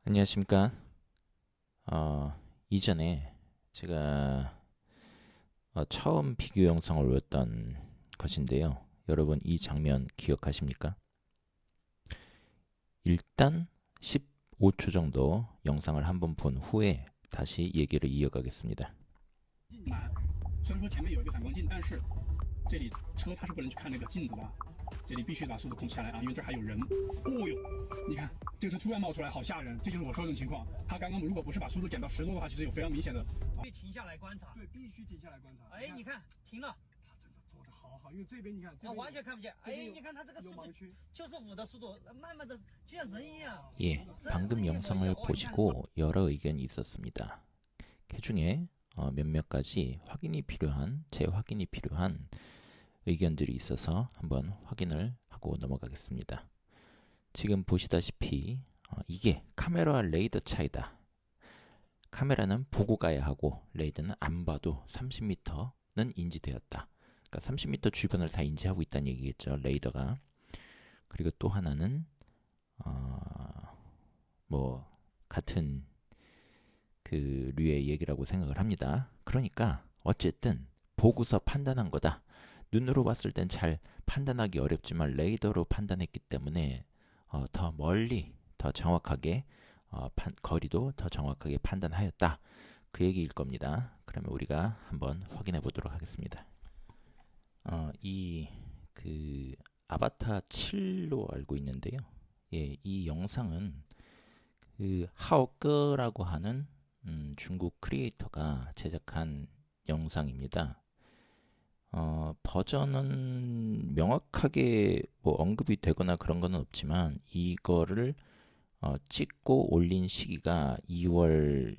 안녕하십니까. 이전에 제가 처음 비교 영상을 올렸던 것인데요. 여러분 이 장면 기억하십니까? 일단 15초 정도 영상을 한번 본 후에 다시 얘기를 이어가겠습니다. 这里车它是不能去看那个镜子的，这里必须把速度控下来啊，因为这儿还有人。哦哟，你看这个图案冒出来好吓人，这就是我说的情况。它刚刚如果不是把速度减到10的话，其实有非常明显的。 예, 방금 영상을 보시고 여러 의견이 있었습니다. 그 중에 몇몇 가지 확인이 필요한, 재확인이 필요한 의견들이 있어서 한번 확인을 하고 넘어가겠습니다. 지금 보시다시피 이게 카메라와 레이더 차이다. 카메라는 보고 가야 하고 레이더는 안 봐도 30m는 인지되었다. 그러니까 30m 주변을 다 인지하고 있다는 얘기겠죠. 레이더가. 그리고 또 하나는 뭐 같은 그 류의 얘기라고 생각을 합니다. 그러니까 어쨌든 보고서 판단한 거다. 눈으로 봤을 땐 잘 판단하기 어렵지만 레이더로 판단했기 때문에 더 멀리 더 정확하게 거리도 더 정확하게 판단하였다. 그 얘기일 겁니다. 그러면 우리가 한번 확인해 보도록 하겠습니다. 이 그 아바타 7로 알고 있는데요. 예, 이 영상은 그 하오꺼라고 하는 중국 크리에이터가 제작한 영상입니다. 버전은 명확하게 뭐 언급이 되거나 그런 건 없지만 이거를 찍고 올린 시기가 2월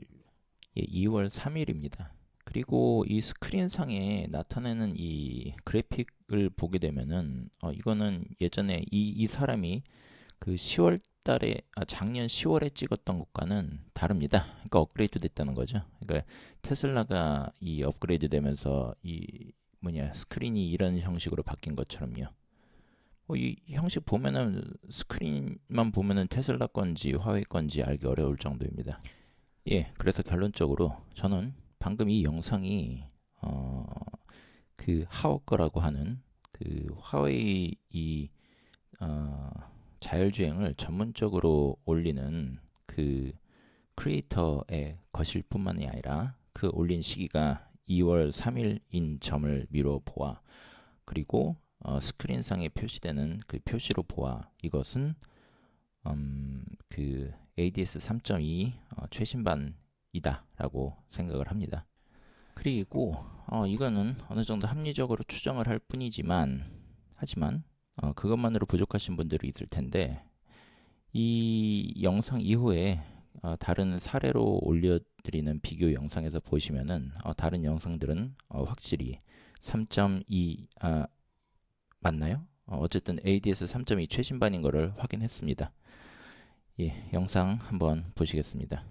3일입니다. 그리고 이 스크린상에 나타내는 이 그래픽을 보게 되면은 이거는 예전에 이 사람이 그 10월 달에 작년 10월에 찍었던 것과는 다릅니다. 그러니까 업그레이드 됐다는 거죠. 그러니까 테슬라가 이 업그레이드 되면서 이 스크린이 이런 형식으로 바뀐 것처럼요. 이 형식 보면은 스크린만 보면은 테슬라 건지 화웨이 건지 알기 어려울 정도입니다. 예, 그래서 결론적으로 저는 방금 이 영상이 그 하워거라고 하는 그 화웨이 이 자율주행을 전문적으로 올리는 그 크리에이터의 것일 뿐만이 아니라 그 올린 시기가 2월 3일인 점을 미뤄 보아 그리고 스크린상에 표시되는 그 표시로 보아 이것은 그 ADS 3.2 최신반이다라고 생각을 합니다. 그리고 이거는 어느 정도 합리적으로 추정을 할 뿐이지만 하지만 그것만으로 부족하신 분들이 있을 텐데 이 영상 이후에 다른 사례로 올려드리는 비교 영상에서 보시면은 다른 영상들은 확실히 3.2 맞나요? 어쨌든 ADS 3.2 최신반인 것을 확인했습니다. 예, 영상 한번 보시겠습니다.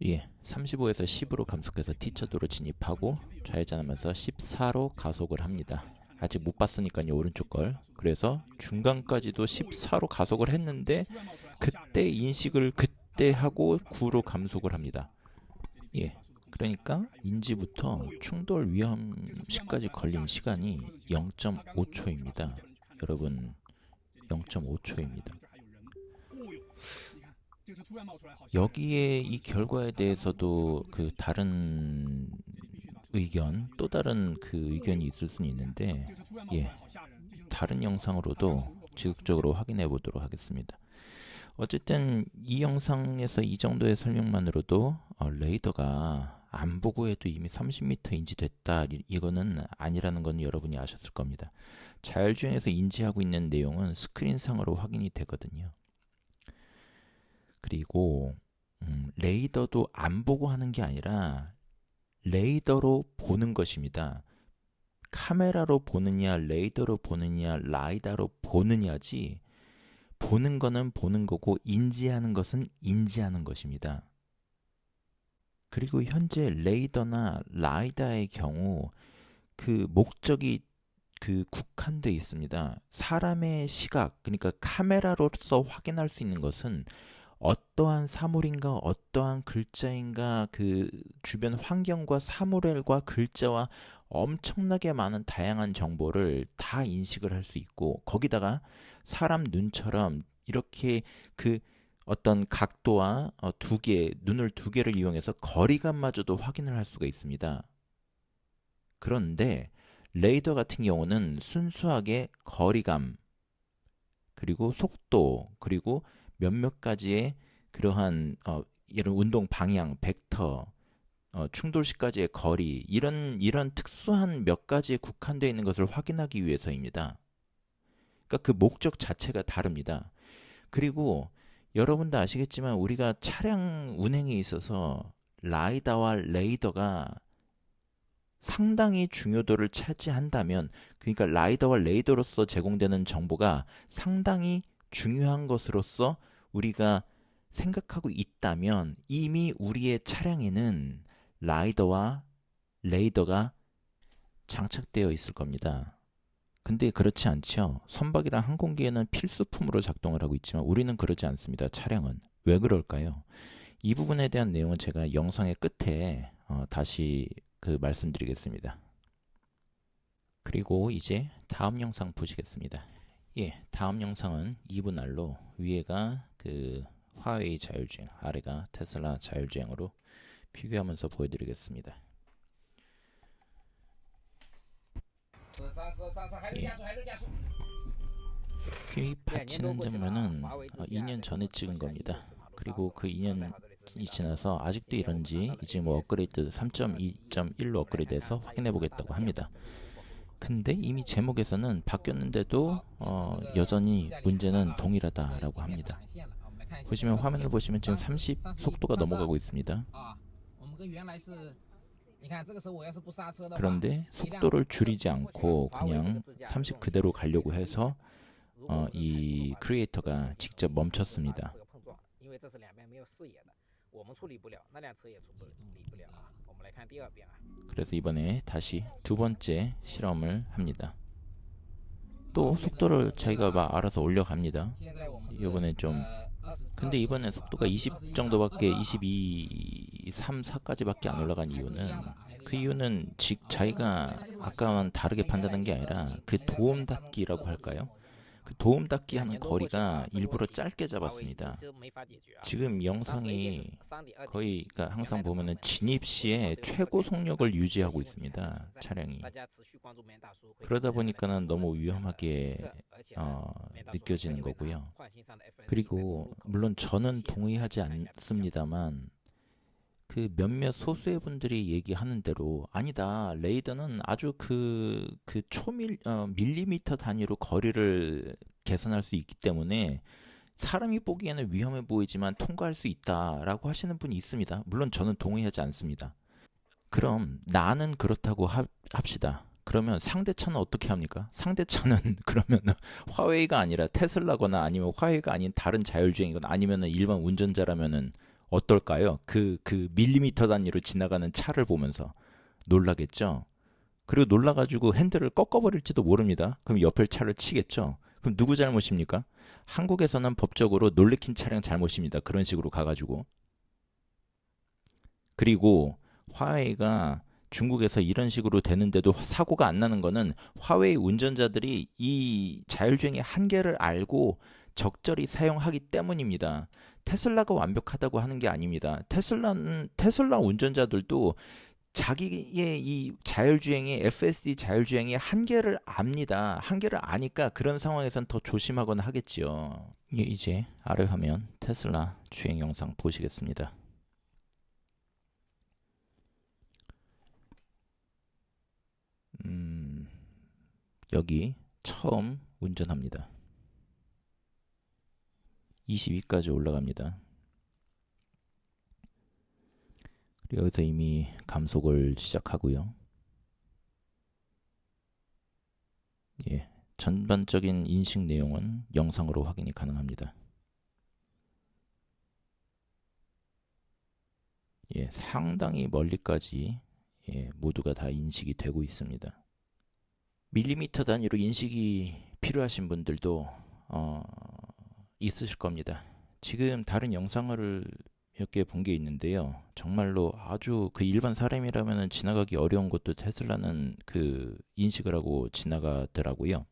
예, 35에서 10으로 감속해서 T차도로 진입하고 좌회전하면서 14로 가속을 합니다. 아직 못 봤으니까요, 오른쪽 걸. 그래서 중간까지도 14로 가속을 했는데 그때 인식을 그때 하고 9로 감속을 합니다. 예, 그러니까 인지부터 충돌 위험시까지 걸린 시간이 0.5초입니다. 여러분, 0.5초입니다. 여기에 이 결과에 대해서도 그 다른 의견, 또 다른 그 의견이 있을 수는 있는데, 예, 다른 영상으로도 지속적으로 확인해 보도록 하겠습니다. 어쨌든 이 영상에서 이 정도의 설명만으로도 레이더가 안 보고 해도 이미 30m 인지됐다 이거는 아니라는 건 여러분이 아셨을 겁니다. 자율주행에서 인지하고 있는 내용은 스크린상으로 확인이 되거든요. 그리고 레이더도 안 보고 하는 게 아니라 레이더로 보는 것입니다. 카메라로 보느냐, 레이더로 보느냐, 라이다로 보느냐지 보는 거는 보는 거고 인지하는 것은 인지하는 것입니다. 그리고 현재 레이더나 라이다의 경우 그 목적이 그 국한돼 있습니다. 사람의 시각, 그러니까 카메라로서 확인할 수 있는 것은 어떠한 사물인가 어떠한 글자인가 그 주변 환경과 사물과 글자와 엄청나게 많은 다양한 정보를 다 인식을 할 수 있고 거기다가 사람 눈처럼 이렇게 그 어떤 각도와 눈을 두 개를 이용해서 거리감마저도 확인을 할 수가 있습니다. 그런데 레이더 같은 경우는 순수하게 거리감, 그리고 속도, 그리고 몇몇 가지의 그러한 이런 운동 방향, 벡터, 충돌 시까지의 거리 이런 특수한 몇 가지에 국한되어 있는 것을 확인하기 위해서입니다. 그러니까 그 목적 자체가 다릅니다. 그리고 여러분도 아시겠지만 우리가 차량 운행에 있어서 라이다와 레이더가 상당히 중요도를 차지한다면, 그러니까 라이더와 레이더로서 제공되는 정보가 상당히 중요한 것으로서 우리가 생각하고 있다면 이미 우리의 차량에는 라이더와 레이더가 장착되어 있을 겁니다. 근데 그렇지 않죠. 선박이나 항공기에는 필수품으로 작동을 하고 있지만 우리는 그러지 않습니다. 차량은. 왜 그럴까요? 이 부분에 대한 내용은 제가 영상의 끝에 다시 말씀드리겠습니다. 그리고 이제 다음 영상 보시겠습니다. 예, 다음 영상은 2분할로 위에가 화웨이 자율주행, 아래가 테슬라 자율주행으로 비교하면서 보여드리겠습니다. 예. 휘 받치는 장면은 2년 전에 찍은 겁니다. 그리고 그 2년이 지나서 아직도 이런지 이제 업그레이드 3.2.1로 업그레이드해서 확인해 보겠다고 합니다. 근데 이미 제목에서는 바뀌었는데도 여전히 문제는 동일하다라고 합니다. 보시면 화면을 보시면 지금 30 속도가 넘어가고 있습니다. 그런데 속도를 줄이지 않고 그냥 30 그대로 가려고 해서 이 크리에이터가 직접 멈췄습니다. 그래서 이번에 다시 두 번째 실험을 합니다. 또 속도를 자기가 막 알아서 올려갑니다. 이번에 좀 근데 이번에 속도가 20 정도밖에 22, 3, 4까지밖에 안 올라간 이유는 그 이유는 자기가 아까와는 다르게 판단한 게 아니라 그 도움 닫기라고 할까요? 그 도움 닫기 하는 거리가 일부러 짧게 잡았습니다. 지금 영상이 거의 그러니까 항상 보면은 진입 시에 최고 속력을 유지하고 있습니다. 차량이. 그러다 보니까는 너무 위험하게 느껴지는 거고요. 그리고 물론 저는 동의하지 않습니다만 그 몇몇 소수의 분들이 얘기하는 대로 아니다. 레이더는 아주 밀리미터 단위로 거리를 계산할 수 있기 때문에 사람이 보기에는 위험해 보이지만 통과할 수 있다라고 하시는 분이 있습니다. 물론 저는 동의하지 않습니다. 그럼 나는 그렇다고 합시다. 그러면 상대차는 어떻게 합니까? 상대차는 그러면 화웨이가 아니라 테슬라거나 아니면 화웨이가 아닌 다른 자율주행이거나 아니면 일반 운전자라면은 어떨까요? 그 밀리미터 단위로 지나가는 차를 보면서 놀라겠죠? 그리고 놀라가지고 핸들을 꺾어버릴지도 모릅니다. 그럼 옆에 차를 치겠죠? 그럼 누구 잘못입니까? 한국에서는 법적으로 놀래킨 차량 잘못입니다. 그런 식으로 가가지고. 그리고 화웨이가 중국에서 이런 식으로 되는데도 사고가 안 나는 거는 화웨이 운전자들이 이 자율주행의 한계를 알고 적절히 사용하기 때문입니다. 테슬라가 완벽하다고 하는 게 아닙니다. 테슬라 운전자들도 자기의 이 자율주행의 FSD 자율주행의 한계를 압니다. 한계를 아니까 그런 상황에선 더 조심하거나 하겠지요. 이제 아래 화면 테슬라 주행 영상 보시겠습니다. 여기 처음 운전합니다. 22까지 올라갑니다. 여기서 이미 감속을 시작하고요. 예, 전반적인 인식 내용은 영상으로 확인이 가능합니다. 예, 상당히 멀리까지 모두가 다 인식이 되고 있습니다. 밀리미터 단위로 인식이 필요하신 분들도 있으실 겁니다. 지금 다른 영상을 몇 개 본 게 있는데요. 정말로 아주 그 일반 사람이라면 지나가기 어려운 것도 테슬라는 그 인식을 하고 지나가더라고요.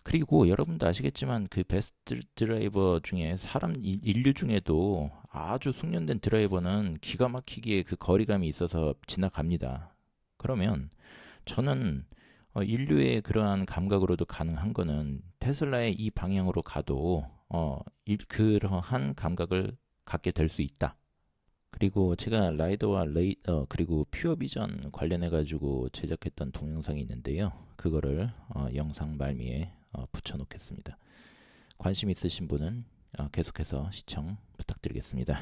그리고 여러분도 아시겠지만 그 베스트 드라이버 중에 인류 중에도 아주 숙련된 드라이버는 기가 막히게 그 거리감이 있어서 지나갑니다. 그러면 저는 인류의 그러한 감각으로도 가능한 거는 테슬라의 이 방향으로 가도 그러한 감각을 갖게 될 수 있다. 그리고 제가 라이더와 그리고 퓨어 비전 관련해 가지고 제작했던 동영상이 있는데요. 그거를 영상 말미에 붙여놓겠습니다. 관심 있으신 분은 계속해서 시청 부탁드리겠습니다.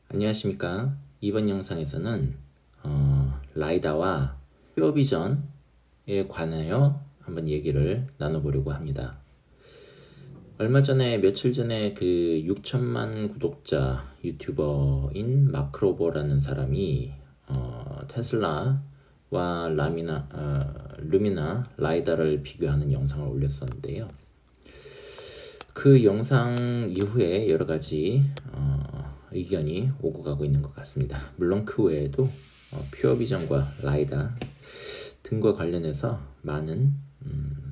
안녕하십니까. 이번 영상에서는 라이다와 퓨어 비전에 관하여 한번 얘기를 나눠보려고 합니다. 며칠 전에 그 6천만 구독자 유튜버인 마크로버라는 사람이 테슬라와 루미나 라이다를 비교하는 영상을 올렸었는데요. 그 영상 이후에 여러 가지 의견이 오고 가고 있는 것 같습니다. 물론 그 외에도 퓨어 비전과 라이다 등과 관련해서 많은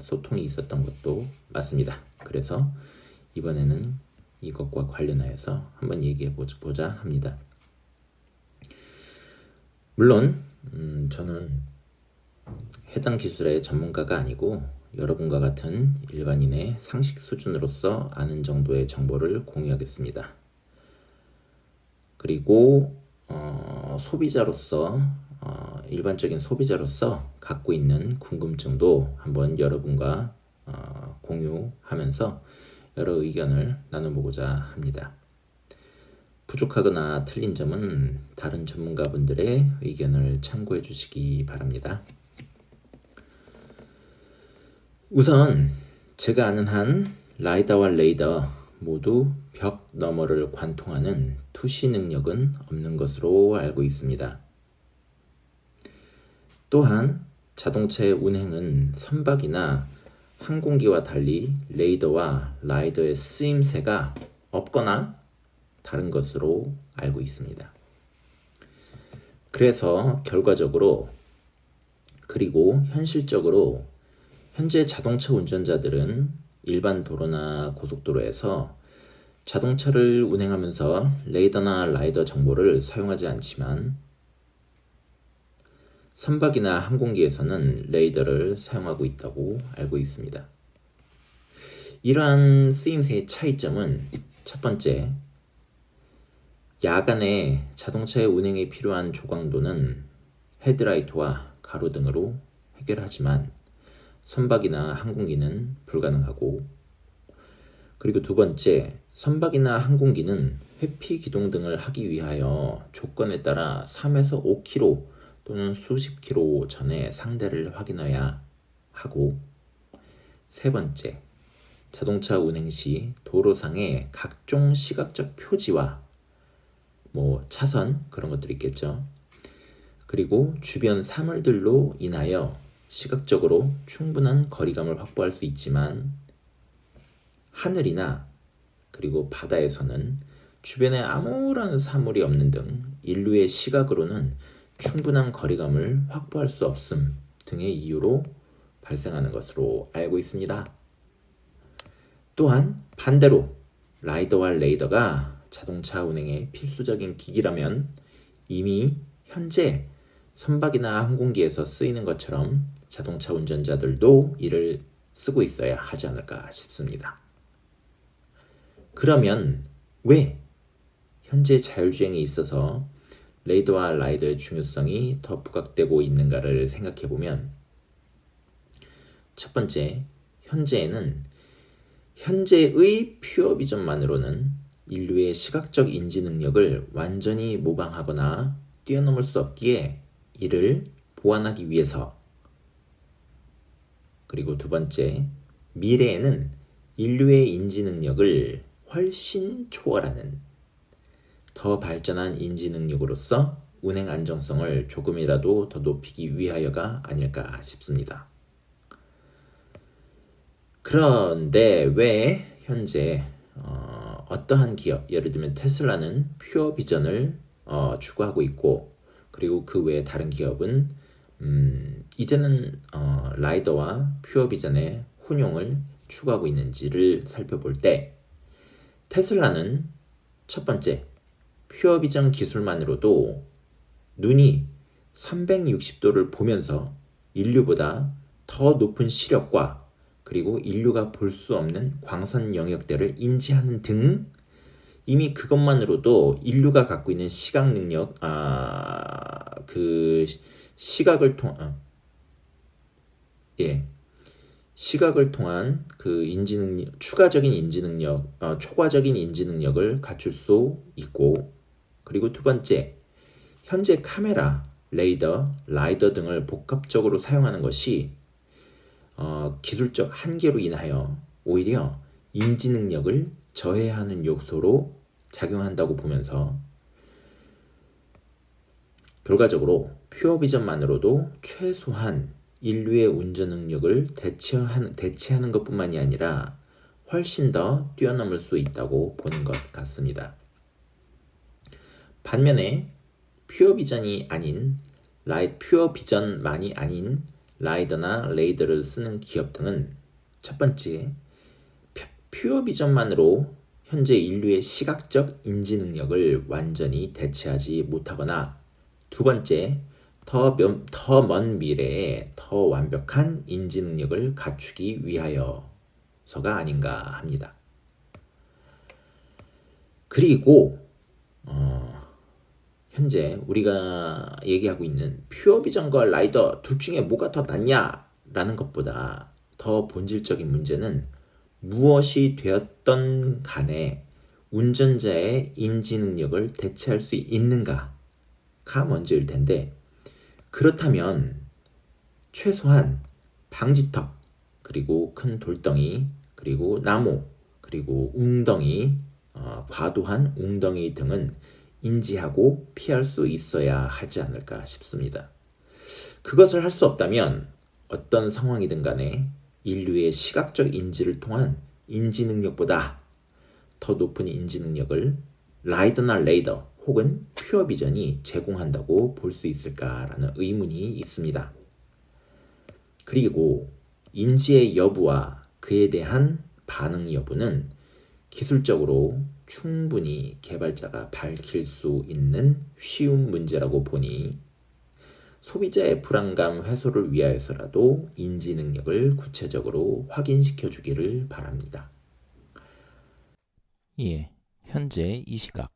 소통이 있었던 것도 맞습니다. 그래서 이번에는 이것과 관련하여서 한번 얘기해 보자 합니다. 물론 저는 해당 기술의 전문가가 아니고 여러분과 같은 일반인의 상식 수준으로서 아는 정도의 정보를 공유하겠습니다. 그리고 일반적인 소비자로서 갖고 있는 궁금증도 한번 여러분과 공유하면서 여러 의견을 나눠보고자 합니다. 부족하거나 틀린 점은 다른 전문가분들의 의견을 참고해 주시기 바랍니다. 우선 제가 아는 한 라이다와 레이더 모두 벽 너머를 관통하는 투시 능력은 없는 것으로 알고 있습니다. 또한 자동차의 운행은 선박이나 항공기와 달리 레이더와 라이더의 쓰임새가 없거나 다른 것으로 알고 있습니다. 그래서 결과적으로 그리고 현실적으로 현재 자동차 운전자들은 일반 도로나 고속도로에서 자동차를 운행하면서 레이더나 라이더 정보를 사용하지 않지만 선박이나 항공기에서는 레이더를 사용하고 있다고 알고 있습니다. 이러한 쓰임새의 차이점은 첫 번째, 야간에 자동차의 운행에 필요한 조광도는 헤드라이트와 가로등으로 해결하지만 선박이나 항공기는 불가능하고, 그리고 두 번째, 선박이나 항공기는 회피 기동 등을 하기 위하여 조건에 따라 3에서 5km 또는 수십 킬로 전에 상대를 확인해야 하고, 세 번째, 자동차 운행 시 도로상의 각종 시각적 표지와 차선 그런 것들이 있겠죠. 그리고 주변 사물들로 인하여 시각적으로 충분한 거리감을 확보할 수 있지만 하늘이나 그리고 바다에서는 주변에 아무런 사물이 없는 등 인류의 시각으로는 충분한 거리감을 확보할 수 없음 등의 이유로 발생하는 것으로 알고 있습니다. 또한 반대로 라이더와 레이더가 자동차 운행에 필수적인 기기라면 이미 현재 선박이나 항공기에서 쓰이는 것처럼 자동차 운전자들도 이를 쓰고 있어야 하지 않을까 싶습니다. 그러면 왜 현재 자율주행에 있어서 레이더와 라이더의 중요성이 더 부각되고 있는가를 생각해보면, 첫 번째, 현재의 퓨어 비전만으로는 인류의 시각적 인지 능력을 완전히 모방하거나 뛰어넘을 수 없기에 이를 보완하기 위해서, 그리고 두 번째, 미래에는 인류의 인지 능력을 훨씬 초월하는 더 발전한 인지 능력으로서 운행 안정성을 조금이라도 더 높이기 위하여가 아닐까 싶습니다. 그런데 왜 현재 어떠한 기업, 예를 들면 테슬라는 퓨어 비전을 추구하고 있고, 그리고 그 외에 다른 기업은 이제는 라이더와 퓨어 비전의 혼용을 추구하고 있는지를 살펴볼 때, 테슬라는 첫 번째, 퓨어 비전 기술만으로도 눈이 360도를 보면서 인류보다 더 높은 시력과 그리고 인류가 볼 수 없는 광선 영역대를 인지하는 등 이미 그것만으로도 인류가 갖고 있는 시각 능력, 그 시각을 예, 시각을 통한 그 인지 능력, 추가적인 인지 능력, 초과적인 인지 능력을 갖출 수 있고, 그리고 두 번째, 현재 카메라, 레이더, 라이더 등을 복합적으로 사용하는 것이 기술적 한계로 인하여 오히려 인지 능력을 저해하는 요소로 작용한다고 보면서 결과적으로 퓨어 비전만으로도 최소한 인류의 운전 능력을 대체하는 것뿐만이 아니라 훨씬 더 뛰어넘을 수 있다고 보는 것 같습니다. 반면에 퓨어 비전만이 아닌 라이더나 레이더를 쓰는 기업 등은 첫 번째, 퓨어 비전만으로 현재 인류의 시각적 인지 능력을 완전히 대체하지 못하거나, 두 번째, 더 먼 미래에 더 완벽한 인지 능력을 갖추기 위하여서가 아닌가 합니다. 그리고 현재 우리가 얘기하고 있는 퓨어 비전과 라이더 둘 중에 뭐가 더 낫냐라는 것보다 더 본질적인 문제는 무엇이 되었던 간에 운전자의 인지 능력을 대체할 수 있는가가 먼저일 텐데, 그렇다면 최소한 방지턱, 그리고 큰 돌덩이, 그리고 나무, 그리고 웅덩이, 과도한 웅덩이 등은 인지하고 피할 수 있어야 하지 않을까 싶습니다. 그것을 할 수 없다면 어떤 상황이든 간에 인류의 시각적 인지를 통한 인지 능력보다 더 높은 인지 능력을 라이더나 레이더 혹은 퓨어 비전이 제공한다고 볼 수 있을까라는 의문이 있습니다. 그리고 인지의 여부와 그에 대한 반응 여부는 기술적으로 충분히 개발자가 밝힐 수 있는 쉬운 문제라고 보니 소비자의 불안감 해소를 위하여서라도 인지 능력을 구체적으로 확인시켜 주기를 바랍니다. 예, 현재 이 시각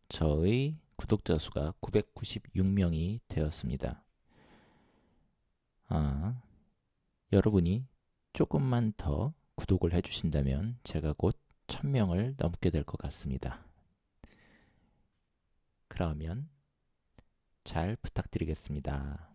저의 구독자 수가 996명이 되었습니다. 여러분이 조금만 더 구독을 해주신다면 제가 곧 1000명을 넘게 될 것 같습니다. 그러면 잘 부탁드리겠습니다.